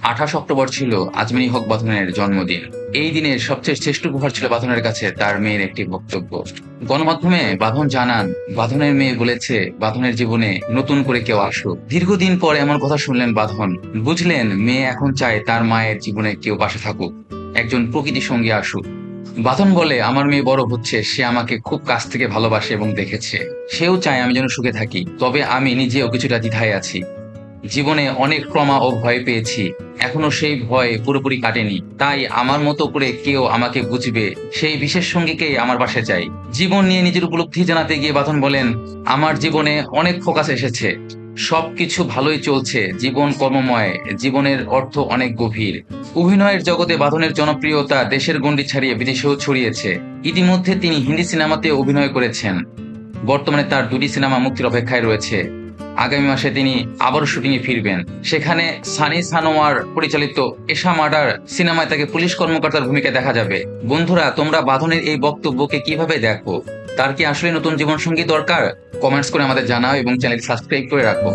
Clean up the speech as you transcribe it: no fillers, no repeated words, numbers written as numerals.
28 October ছিল আজমিরি হক বাঁধনের জন্মদিন। এই দিনের সবচেয়ে শ্রেষ্ঠ উপহার ছিল বাঁধনের কাছে তার মেয়ের একটি বক্তব্য। গণমাধ্যমে বাঁধন জানান, বাঁধনের মেয়ে বলেছে বাঁধনের জীবনে নতুন করে কেউ আসুক। দীর্ঘদিন পর এমন কথা শুনলেন বাঁধন, বুঝলেন মেয়ে এখন চায় তার মায়ের জীবনে কেউ পাশে থাকুক, একজন প্রকৃতি সঙ্গী আসুক। বাঁধন বলে, আমার মেয়ে বড় হচ্ছে, সে আমাকে খুব কাছ থেকে ভালোবাসে এবং দেখেছে। সেও চায় আমি যেন সুখে থাকি, তবে আমি নিজেও কিছুটা দ্বিধায় আছি। জীবনে অনেক ট্রমা ও ভয় পেয়েছি, এখনো সেই ভয় পুরোপুরি কাটেনি। তাই আমার মতো করে কেউ আমাকে বুঝবে, সেই বিশেষ সঙ্গীকেই আমার পাশে চাই। জীবন নিয়ে নিজের উপলব্ধি জানাতে গিয়ে বাঁধন বলেন, আমার জীবনে অনেক ফোকাস এসেছে, সবকিছু ভালোই চলছে, জীবন কর্মময়, জীবনের অর্থ অনেক গভীর। অভিনয়ের জগতে বাঁধনের জনপ্রিয়তা দেশের গণ্ডি ছাড়িয়ে বিদেশেও ছড়িয়েছে। ইতিমধ্যে তিনি হিন্দি সিনেমাতে অভিনয় করেছেন। বর্তমানে তার 2টি সিনেমা মুক্তির অপেক্ষায় রয়েছে। আগামী মাসে তিনি আবারও শুটিংয়ে ফিরবেন। সেখানে সানি সানোয়ার পরিচালিত এশা মার্ডার সিনেমায় তাকে পুলিশ কর্মকর্তার ভূমিকায় দেখা যাবে। বন্ধুরা, তোমরা বাঁধনের এই বক্তব্যকে কিভাবে দেখো? তার কি আসলে নতুন জীবনসঙ্গী দরকার? কমেন্টস করে আমাদের জানাও এবং চ্যানেল সাবস্ক্রাইব করে রাখো।